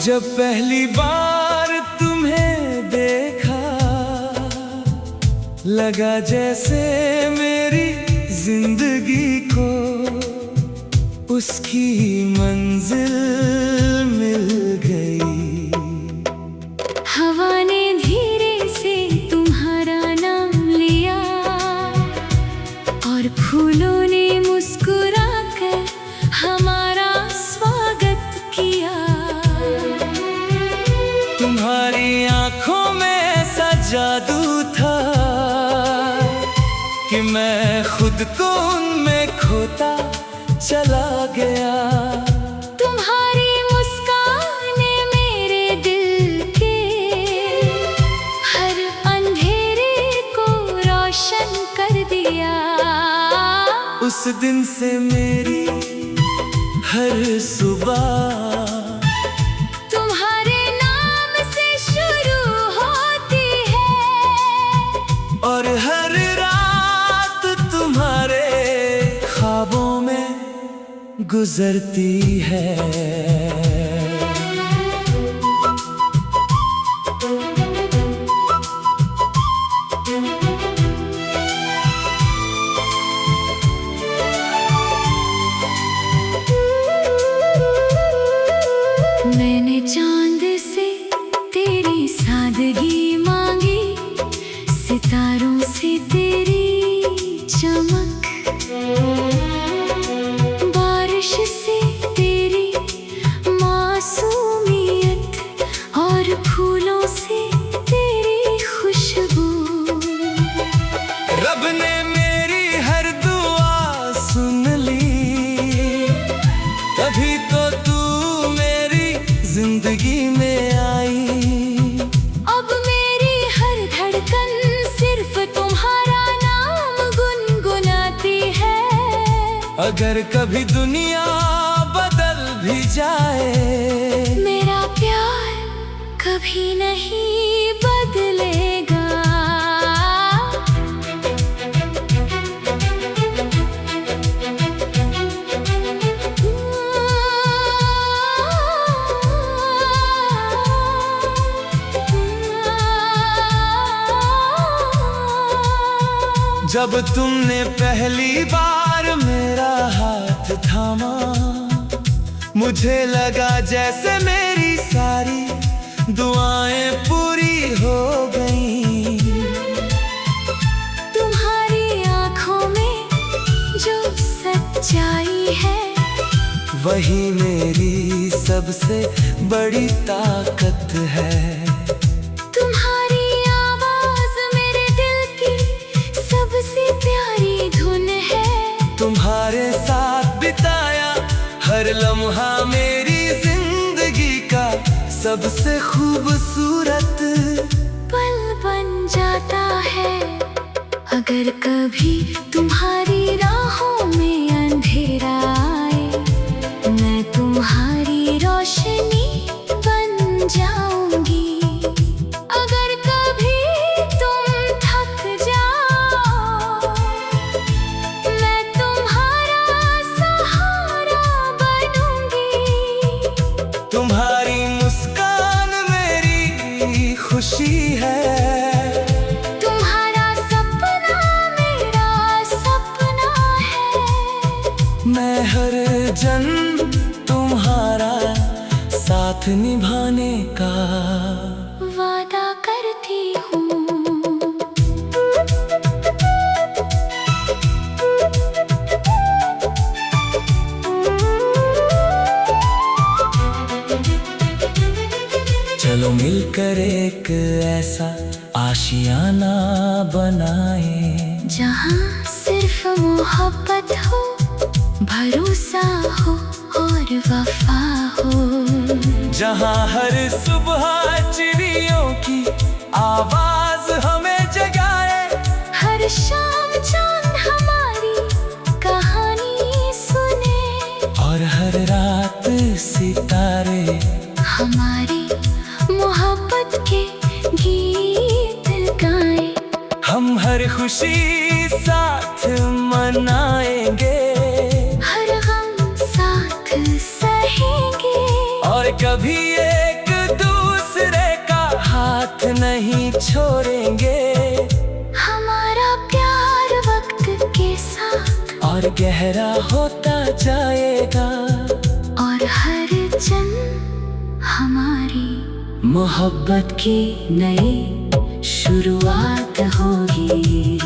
जब पहली बार तुम्हें देखा, लगा जैसे मेरी जिंदगी को उसकी मंजिल मिल गई। हवा ने धीरे से तुम्हारा नाम लिया और फूलों ने मुस्कुराकर हमारा स्वागत किया। तुम्हारी आंखों में ऐसा जादू था कि मैं खुद को उनमें खोता चला गया। तुम्हारी मुस्कान ने मेरे दिल के हर अंधेरे को रोशन कर दिया। उस दिन से मेरी हर सुबह तुम्हारे नाम से शुरू होती है और हर रात तुम्हारे ख्वाबों में गुजरती है। मैंने चांद से तेरी सादगी मांगी, सितारों से तेरी चमक, बारिश से तेरी मासूमियत और फूलों से तेरी खुशबू। रब ने मेरी हर दुआ सुन ली, तभी तो तू मेरी जिंदगी में आई। अब मेरी हर धड़कन सिर्फ तुम्हारा नाम गुनगुनाती है। अगर कभी दुनिया बदल भी जाए, मेरा प्यार कभी नहीं बदलेगा। जब तुमने पहली बार मेरा हाथ थामा, मुझे लगा जैसे मेरी सारी दुआएं पूरी हो गईं। तुम्हारी आंखों में जो सच्चाई है, वही मेरी सबसे बड़ी ताकत है। तुम्हारी आवाज मेरे दिल की सबसे प्यारी धुन है। तुम्हारे साथ बिताया हर लम्हा मेरी जिंदगी का सबसे खूबसूरत पल बन जाता है। अगर कभी तुम्हारी राहों में अंधेरा आए, मैं तुम्हारी रोशनी बन जाऊंगी। अगर कभी तुम थक जाओ, मैं तुम्हारा सहारा बनूंगी। तुम्हारी मुस्कान मेरी खुशी है, तुम्हारा सपना मेरा सपना है। मैं हर जन्म तुम्हारा साथ निभाने का वादा करती हूँ। चलो मिलकर एक ऐसा आशियाना बनाए, जहाँ सिर्फ मोहब्बत हो, भरोसा हो और वफा हो। जहाँ हर सुबह चिड़ियों की आवाज हमें जगाए, हर शाम चांद हमारी कहानी सुने और हर रात सितारे हमारी मोहब्बत के गीत गाए। हम हर खुशी साथ मनाएंगे, हर गम साथ सहेंगे। और कभी एक गहरा होता जाएगा और हर जन हमारी मोहब्बत की नई शुरुआत होगी।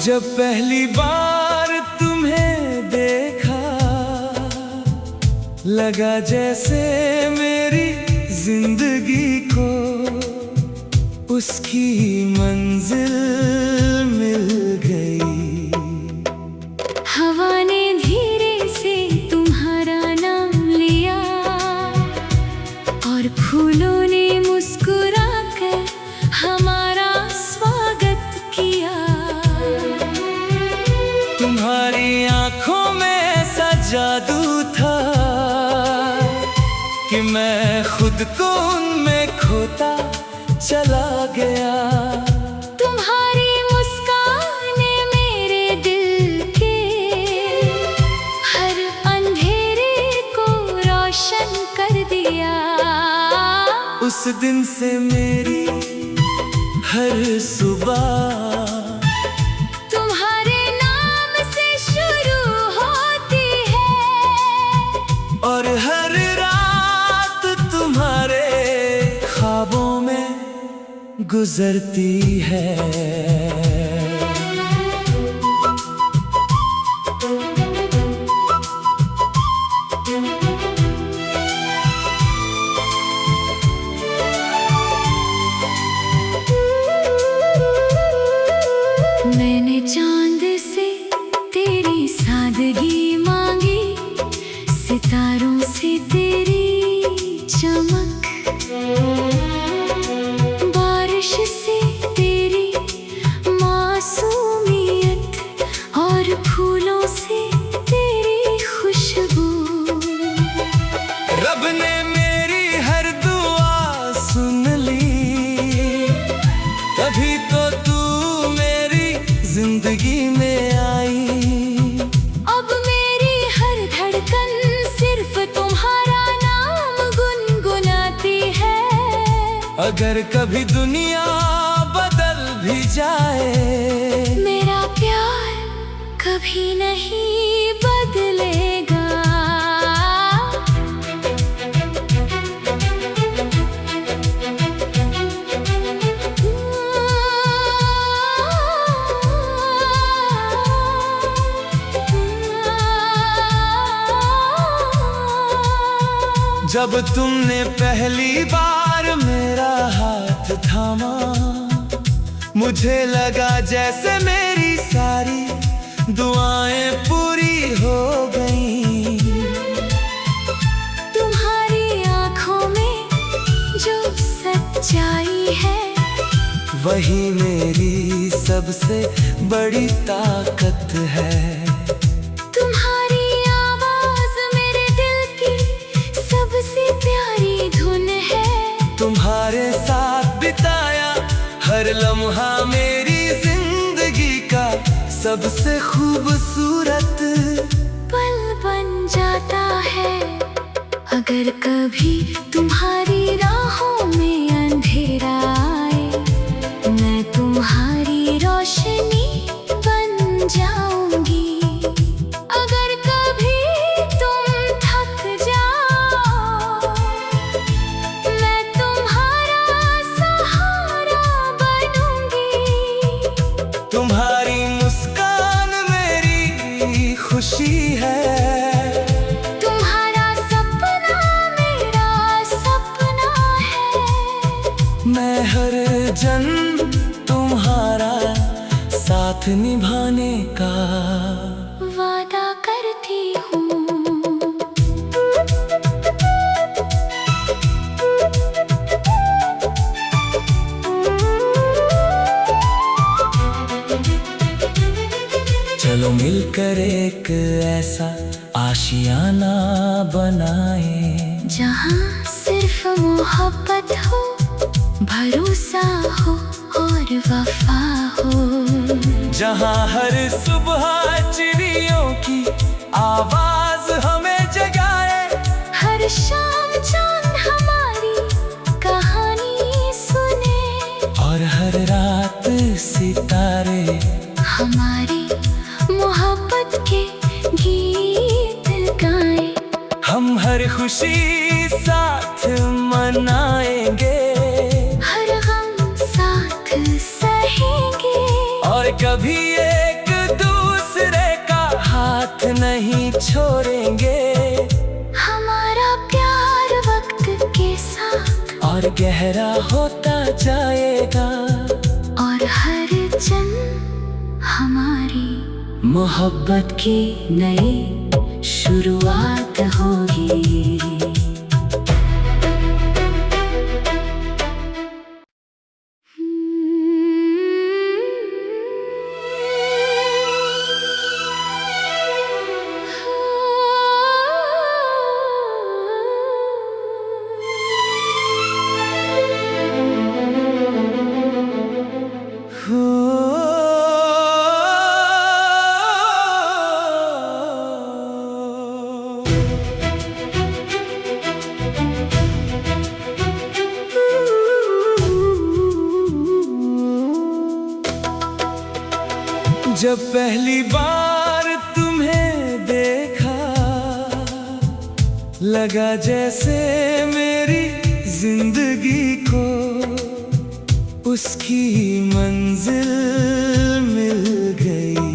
जब पहली बार तुम्हें देखा, लगा जैसे मेरी जिंदगी को उसकी मंजिल मिल गई। हवा ने धीरे से तुम्हारा नाम लिया और फूलों ने मुस्कुरा कर हमारा स्वागत किया। तुम्हारी आंखों में ऐसा जादू था कि मैं खुद को उनमें खोता चला गया। तुम्हारी मुस्कान ने मेरे दिल के हर अंधेरे को रोशन कर दिया। उस दिन से मेरी हर सुबह और हर रात तुम्हारे ख्वाबों में गुजरती है। मैंने चांद से तेरी सादगी मांगी, सितारों से तेरी चमक, बारिश से तेरी मासूमियत और फूलों से तेरी खुशबू। रब ने मेरी हर दुआ सुन ली, तभी तो तू मेरी जिंदगी में आई। अगर कभी दुनिया बदल भी जाए, मेरा प्यार कभी नहीं बदलेगा। जब तुमने पहली बार मेरा हाथ थामा, मुझे लगा जैसे मेरी सारी दुआएं पूरी हो गईं। तुम्हारी आंखों में जो सच्चाई है, वही मेरी सबसे बड़ी ताकत है। तुम्हारे साथ बिताया हर लम्हा मेरी जिंदगी का सबसे खूबसूरत पल बन जाता है। अगर कभी तुम्हारी राहों में अंधेरा आए, मैं तुम्हारी रोशनी बन जाऊंगी। तुम्हारी मुस्कान मेरी खुशी है, तुम्हारा सपना मेरा सपना है। मैं हर जन्म तुम्हारा साथ निभाने का वादा करती हूँ। चलो मिलकर एक ऐसा आशियाना बनाए जहाँ सिर्फ मोहब्बत हो, भरोसा हो और वफा हो। जहाँ हर सुबह चिड़ियों की आवाज हमें जगाए, हर शाम चांद हमारी कहानी सुने, और हर रात सितारे हमारी मोहब्बत के गीत गाएं। हम हर खुशी साथ मनाएंगे, हर गम साथ सहेंगे, और कभी एक दूसरे का हाथ नहीं छोड़ेंगे। हमारा प्यार वक्त के साथ और गहरा होता जाएगा, और हर जन्म हमारी मोहब्बत की नई शुरुआत होगी। जब पहली बार तुम्हें देखा, लगा जैसे मेरी जिंदगी को उसकी मंजिल मिल गई।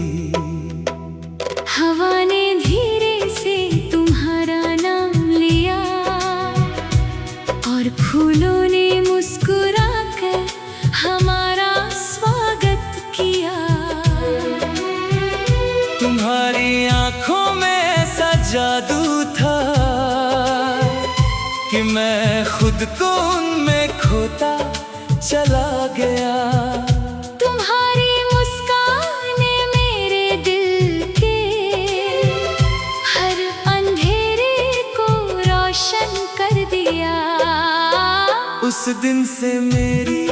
हवा ने धीरे से तुम्हारा नाम लिया, और फूलों ने मुस्कुराकर हमारा स्वागत किया। तुम्हारी आंखों में ऐसा जादू था कि मैं खुद को उनमें खोता चला गया। तुम्हारी मुस्कान ने मेरे दिल के हर अंधेरे को रोशन कर दिया। उस दिन से मेरी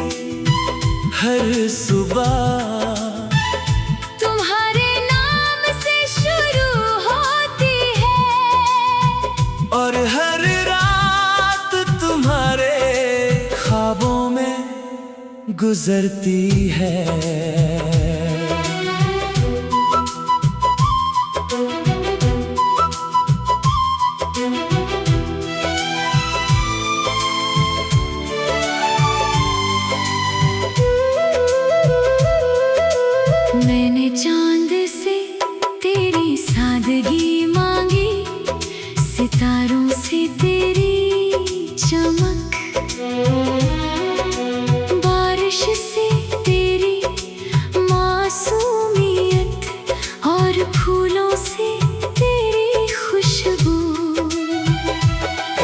हर सुबह तुम्हारे नाम से शुरू होती है, और हर रात तुम्हारे ख्वाबों में गुजरती है। मैंने चांद से तेरी सादगी मांगी, सितारों से तेरी चमक, बारिश से तेरी मासूमियत, और फूलों से तेरी खुशबू।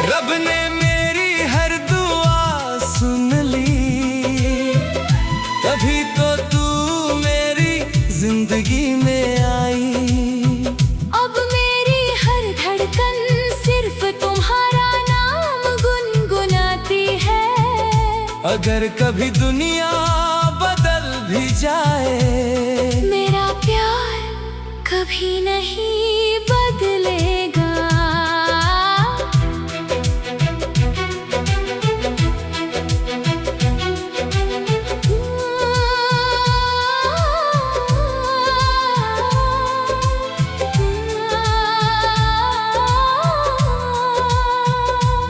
रब ने मेरी हर दुआ सुन ली, तभी तो तू मेरी जिंदगी में आई। अब मेरी हर धड़कन सिर्फ तुम्हारा नाम गुनगुनाती है। अगर कभी दुनिया बदल भी जाए, मेरा प्यार कभी नहीं बदलेगा।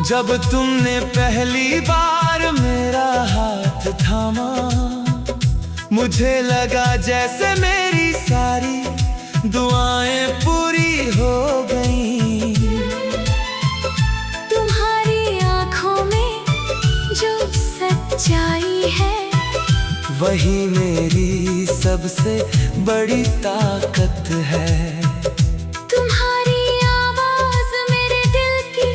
जब तुमने पहली बार मेरा हाथ थामा, मुझे लगा जैसे मेरी सारी दुआएं पूरी हो गईं। तुम्हारी आंखों में जो सच्चाई है, वही मेरी सबसे बड़ी ताकत है। तुम्हारी आवाज मेरे दिल की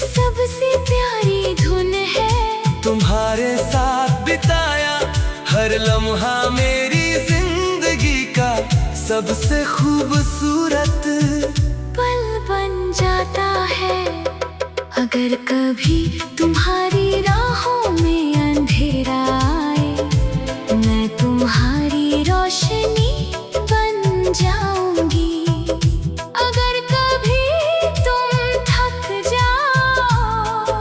सबसे प्यारी धुन है। तुम्हारे साथ बिताया हर लम्हा मेरी जिंदगी का सबसे खूबसूरत पल बन जाता है। अगर कभी तुम्हारी राहों में अंधेरा आए, मैं तुम्हारी रोशनी बन जाऊंगी। अगर कभी तुम थक जाओ,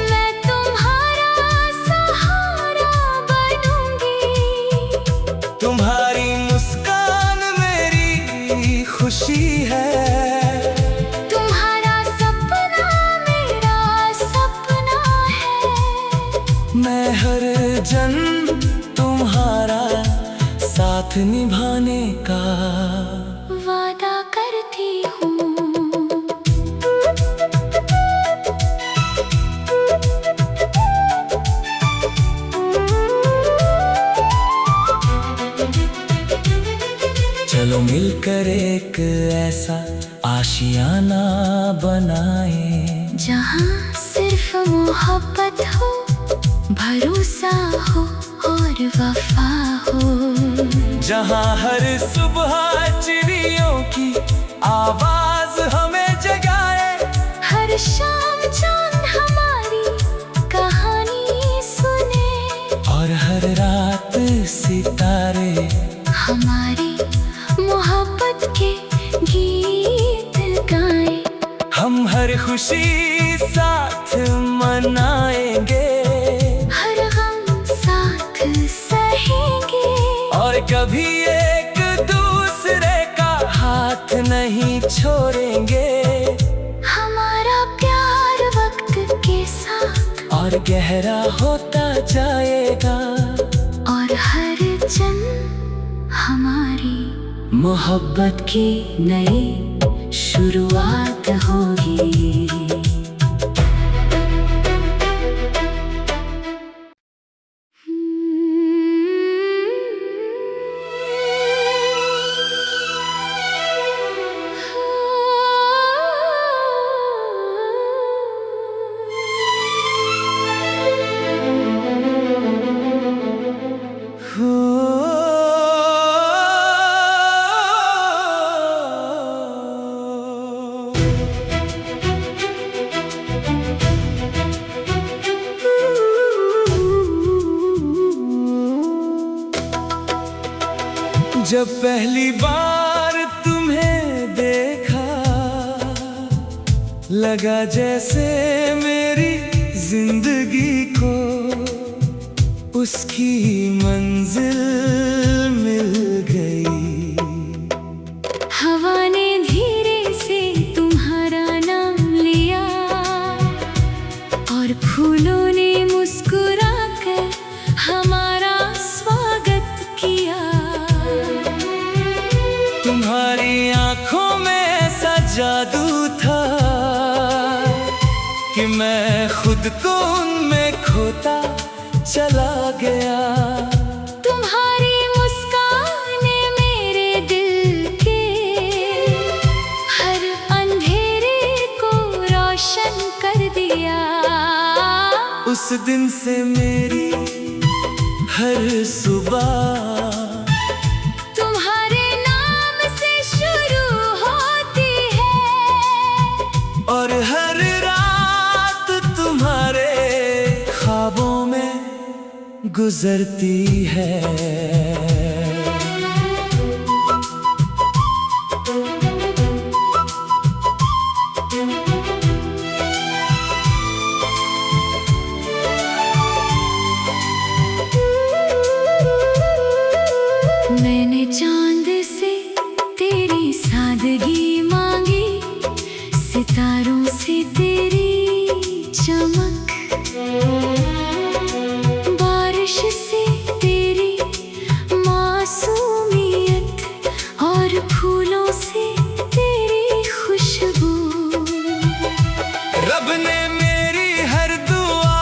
मैं तुम्हारा सहारा बनूंगी। तुम्हारी मुस्कान मेरी खुशी है, मैं हर जन्म तुम्हारा साथ निभाने का वादा करती हूँ। चलो मिलकर एक ऐसा आशियाना बनाए, जहाँ सिर्फ मोहब्बत हो, भरोसा हो और वफा हो। जहाँ हर सुबह चिड़ियों की आवाज हमें जगाए, हर शाम चांद हमारी कहानी सुने, और हर रात सितारे हमारी मोहब्बत के गीत गाएं। हम हर खुशी साथ मनाएंगे, और कभी एक दूसरे का हाथ नहीं छोड़ेंगे। हमारा प्यार वक्त के साथ और गहरा होता जाएगा, और हर जन्म हमारी मोहब्बत की नई शुरुआत होगी। जब पहली बार तुम्हें देखा, लगा जैसे मेरी जिंदगी को उसकी मंजिल मिल गई। हवा ने धीरे से तुम्हारा नाम लिया, और फूलों ने मुस्कुरा कर हमारा स्वागत किया। तुम्हारी आंखों में ऐसा जादू था कि मैं खुद को उनमें खोता चला गया। तुम्हारी मुस्कान ने मेरे दिल के हर अंधेरे को रोशन कर दिया। उस दिन से मेरी हर सुबह और हर रात तुम्हारे ख्वाबों में गुजरती है। मैंने चांद से तेरी सादगी मांगी, सितारों से तेरी चमक, बारिश से तेरी मासूमियत, और फूलों से तेरी खुशबू। रब ने मेरी हर दुआ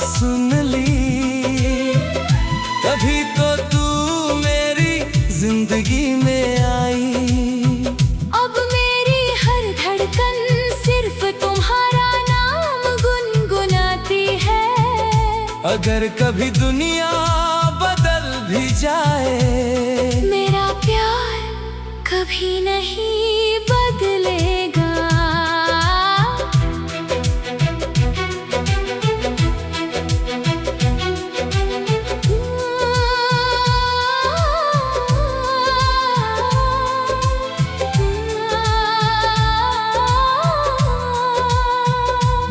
सुन ली, तभी तो तू मेरी जिंदगी में आई। अब मेरी हर धड़कन सिर्फ तुम्हारा नाम गुनगुनाती है। अगर कभी दुनिया बदल भी जाए, मेरा प्यार कभी नहीं बदलेगा।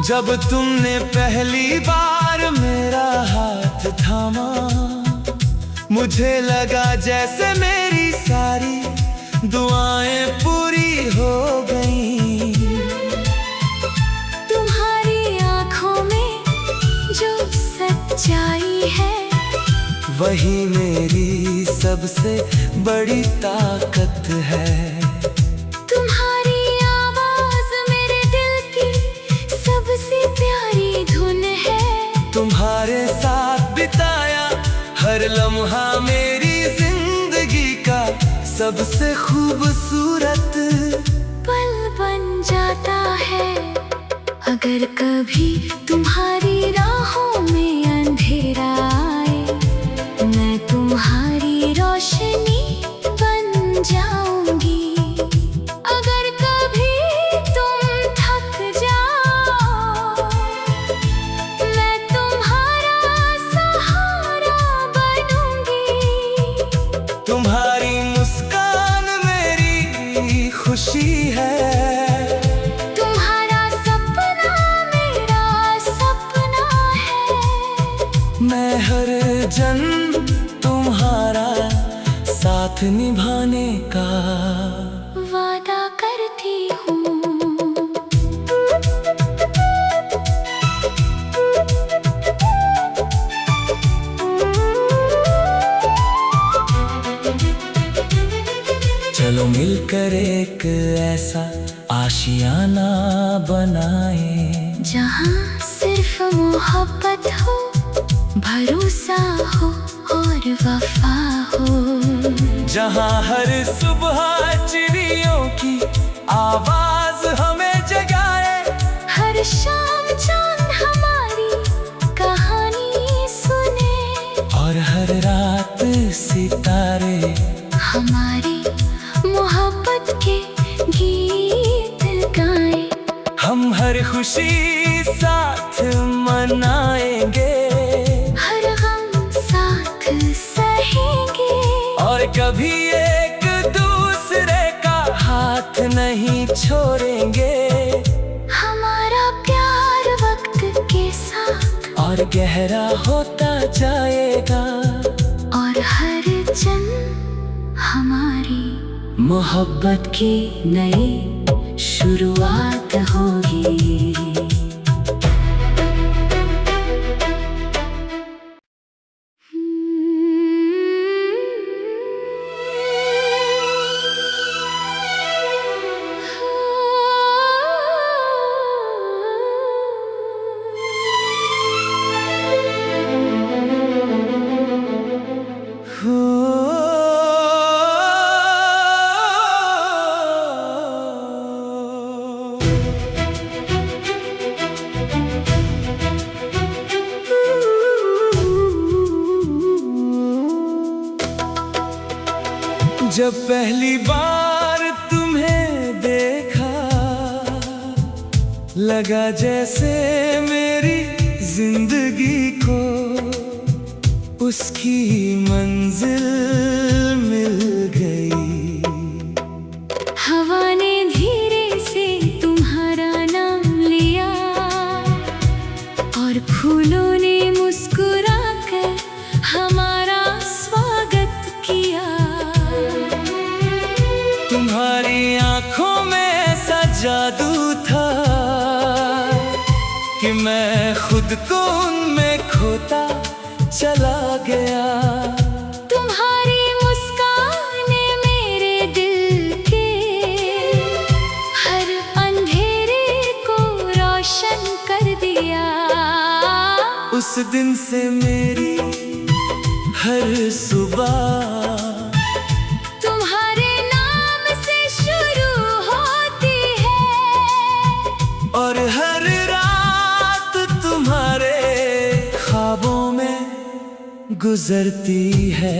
जब तुमने पहली बार मेरा हाथ थामा, मुझे लगा जैसे मेरी सारी दुआएं पूरी हो गईं। तुम्हारी आंखों में जो सच्चाई है, वही मेरी सबसे बड़ी ताकत है। तुम्हारी आवाज मेरे दिल की सबसे प्यारी धुन है। तुम्हारे साथ बिताया हर लम्हा मेरी जिंदगी का सबसे खूबसूरत पल बन जाता है। अगर कभी तुम्हारी राहों में अंधेरा आए, मैं तुम्हारी रोशनी बन जाऊंगी। अगर कभी तुम थक जाओ, मैं तुम्हारा सहारा बनूंगी। तुम्हारी मुस्कान मेरी खुशी है। तुम्हारा सपना मेरा सपना है। मैं हर जन्म तुम्हारा साथ निभाने का वादा करती हूँ। चलो मिलकर एक ऐसा आशियाना बनाए, जहाँ सिर्फ मोहब्बत हो, भरोसा हो और वफा हो। जहाँ हर सुबह चिड़ियों की आवाज हमें जगाए, हर शाम चांद हमारी कहानी सुने, और हर रात सितारे हमारी मोहब्बत के गीत गाए। हम हर खुशी साथ मनाएंगे, हर गम साथ सहेंगे, और कभी एक दूसरे का हाथ नहीं छोड़ेंगे। हमारा प्यार वक्त के साथ और गहरा होता जाएगा, और हर जन्म हमारी मोहब्बत की नई शुरुआत होगी। जब पहली बार तुम्हें देखा, लगा जैसे मेरी जिंदगी को उसकी मंजिल मिल गई। हवा ने धीरे से तुम्हारा नाम लिया, और फूलों ने मुस्कुराकर हमारा स्वागत किया। तुम्हारी आंखों में ऐसा जादू था कि मैं खुद को उनमें खोता चला गया। तुम्हारी मुस्कान ने मेरे दिल के हर अंधेरे को रोशन कर दिया। उस दिन से मेरी हर सुबह तुम्हारे नाम से शुरू होती है, और हर रात तुम्हारे ख्वाबों में गुजरती है।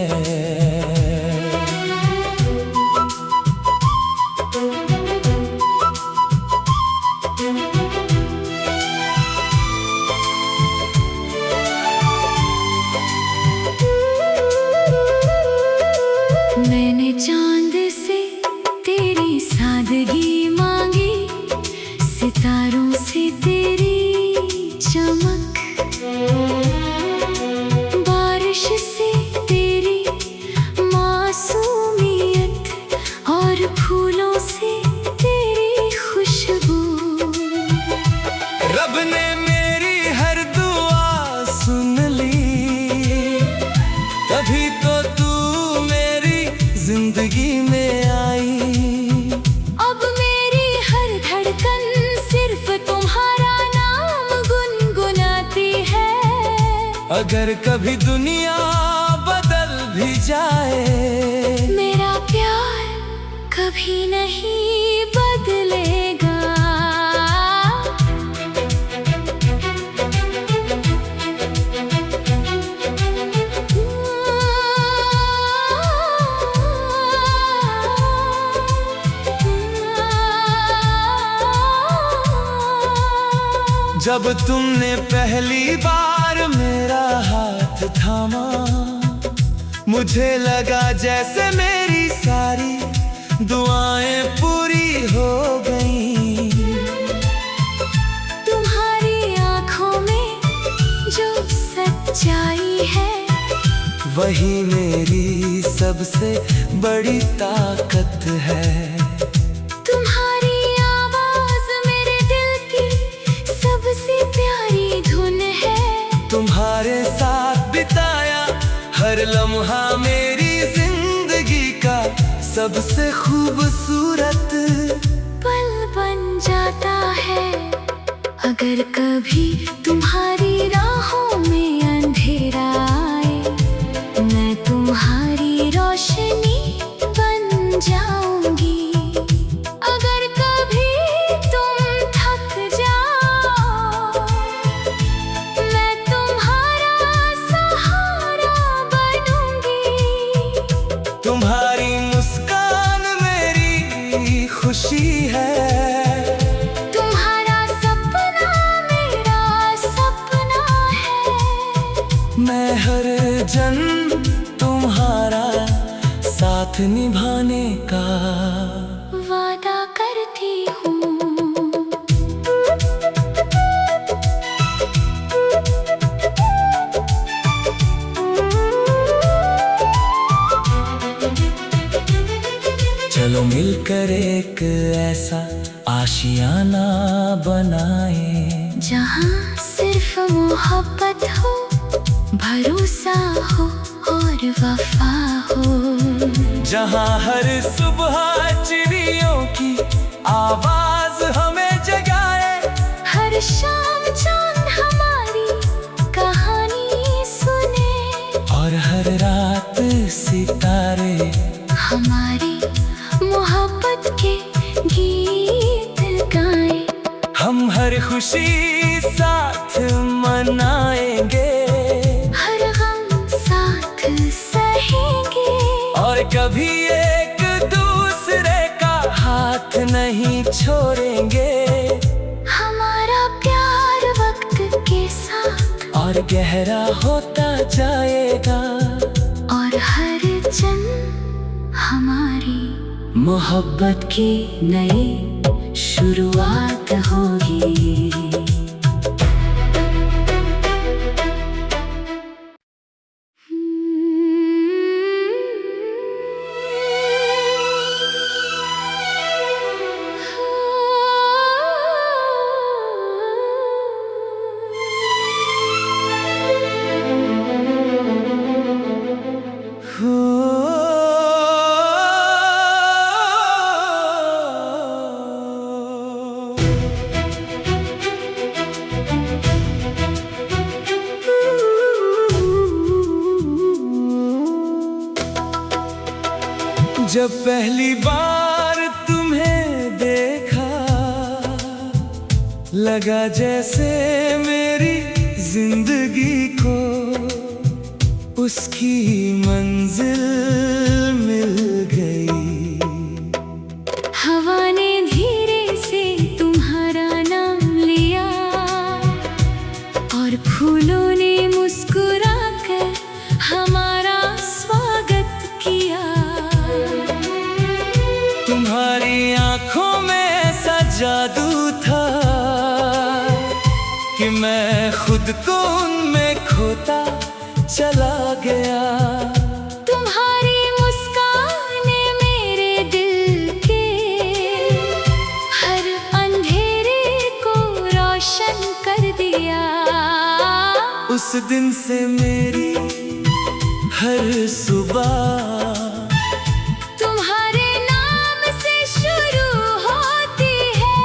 अगर कभी दुनिया बदल भी जाए, मेरा प्यार कभी नहीं बदलेगा। जब तुमने पहली बार मेरा हाथ थामा, मुझे लगा जैसे मेरी सारी दुआएं पूरी हो गईं। तुम्हारी आंखों में जो सच्चाई है, वही मेरी सबसे बड़ी ताकत है। तुम्हारी आवाज मेरे दिल की सबसे प्यारी धुन है। तुम्हारे साथ बिताया हर लम्हा मेरी जिंदगी का सबसे खूबसूरत पल बन जाता है। अगर कभी तुम्हारी राहों में अंधेरा आए, मैं तुम्हारी रोशनी बन जाऊंगी। अगर कभी तुम थक जाओ, मैं तुम्हारा सहारा बनूंगी। तुम्हारी मुस्कान मेरी खुशी है। तुम्हारा सपना मेरा सपना है। मैं हर जन्म तुम्हारा साथ निभाने का वादा करती हूँ। चलो मिलकर एक ऐसा आशियाना बनाए, जहाँ सिर्फ मोहब्बत हो, भरोसा हो और वफा हो। जहाँ हर सुबह चिड़ियों की आवाज हमें जगाए, हर शाम चांद हमारी कहानी सुने, और हर रात सितारे हमारी मोहब्बत के गीत गाएं। हम हर खुशी साथ मनाएंगे, हर गम साथ सहेंगे, और कभी एक दूसरे का हाथ नहीं छोड़ेंगे। हमारा प्यार वक्त के साथ और गहरा होता जाएगा, और हर जन्म हमारी मोहब्बत की नई शुरुआत होगी। जब पहली बार तुम्हें देखा, लगा जैसे मेरी जिंदगी को उसकी मंजिल मिल गई। हवा ने धीरे से तुम्हारा नाम लिया, और फूलों ने मुस्कुराकर हमारा स्वागत किया। तुम्हारी आंखों में ऐसा जादू था कि मैं खुद को उनमें खोता चला गया। तुम्हारी मुस्कान ने मेरे दिल के हर अंधेरे को रोशन कर दिया। उस दिन से मेरी हर सुबह तुम्हारे नाम से शुरू होती है,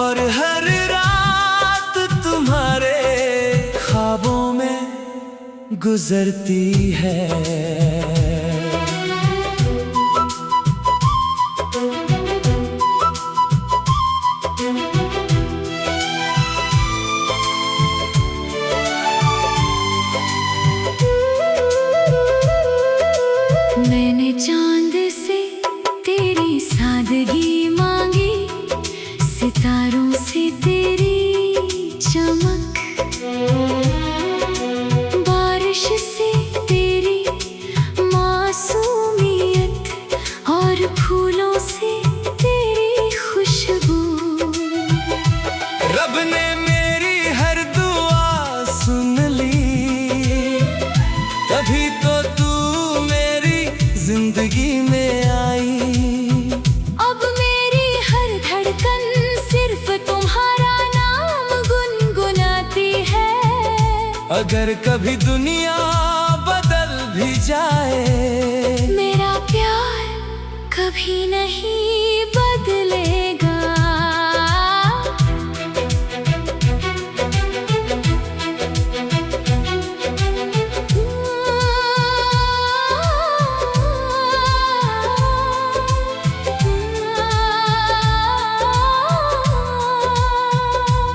और हर रात तुम्हारे ख्वाबों में गुजरती है। मैंने चांद से तेरी सादगी मांगी, सितारों से तेरी चमक, बारिश से तेरी मासूमियत और फूलों से तेरी खुशबू। रब ने मेरी हर दुआ सुन ली, तभी तो तू मेरी जिंदगी में आई। अब मेरी हर धड़कन सिर्फ तुम्हारा नाम गुनगुनाती है। अगर कभी दुनिया बदल भी जाए, मेरा प्यार कभी नहीं बदलेगा।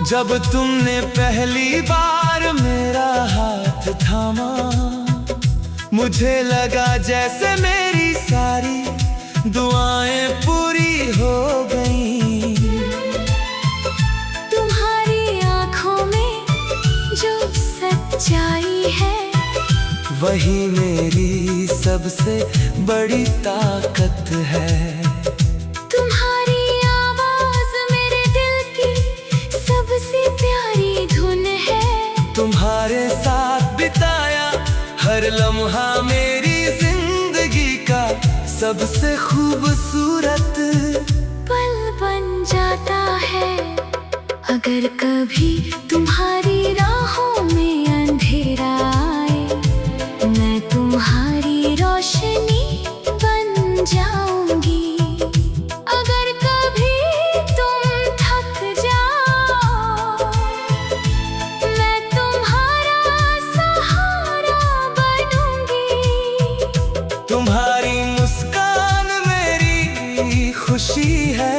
जब तुमने पहली बार मेरा हाथ थामा, मुझे लगा जैसे मेरी सारी दुआएं पूरी हो गईं। तुम्हारी आंखों में जो सच्चाई है, वही मेरी सबसे बड़ी ताकत है। तुम्हारी आवाज मेरे दिल की सबसे प्यारी धुन है। तुम्हारे साथ बिताया हर लम्हा मेरी जिंदगी का सबसे खूबसूरत पल बन जाता है। अगर कभी तुम्हारी राहों में अंधेरा आए, मैं तुम्हारी रोशनी बन जाऊंगी। अगर कभी तुम थक जाओ, मैं तुम्हारा सहारा बनूंगी। तुम्हारी मुस्कान मेरी खुशी है।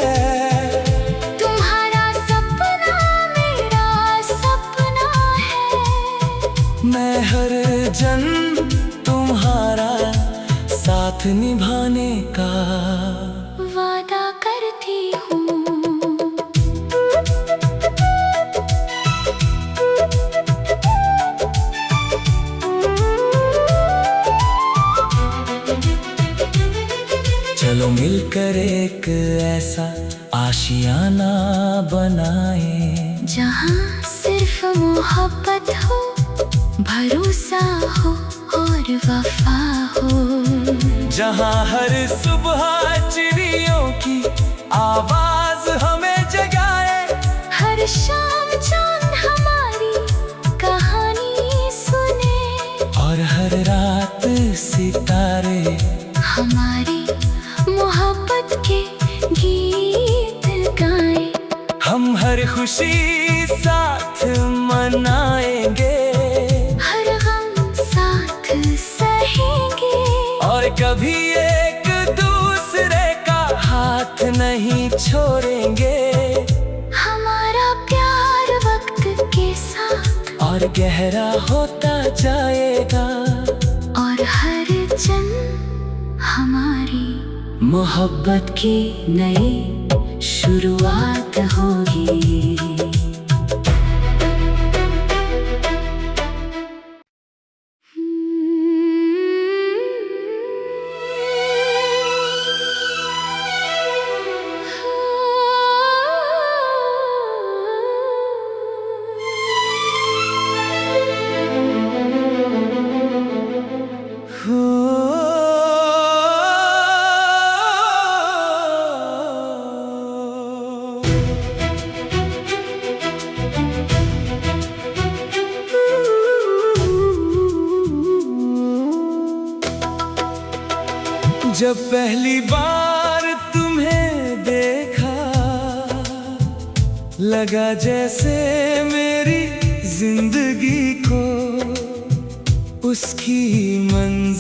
तुम्हारा सपना मेरा सपना है। मैं हर जन्म तुम्हारा साथ निभाने का वादा करती हूँ। चलो मिलकर एक ऐसा आशियाना बनाए, जहाँ सिर्फ मोहब्बत हो, भरोसा हो और वफा हो। जहाँ हर सुबह चिड़ियों की आवाज हमें जगाए, हर शाम चांद हमारी कहानी सुने, और हर रात सितारे हमारी मोहब्बत के गीत गाए। हम हर खुशी साथ मनाएंगे, हर गम साथ सहेंगे, और कभी एक दूसरे का हाथ नहीं छोड़ेंगे। हमारा प्यार वक्त के साथ और गहरा होता जाएगा, और हर जन्म हमारी मोहब्बत की नई शुरुआत होगी। जब पहली बार तुम्हें देखा, लगा जैसे मेरी जिंदगी को उसकी मंजिल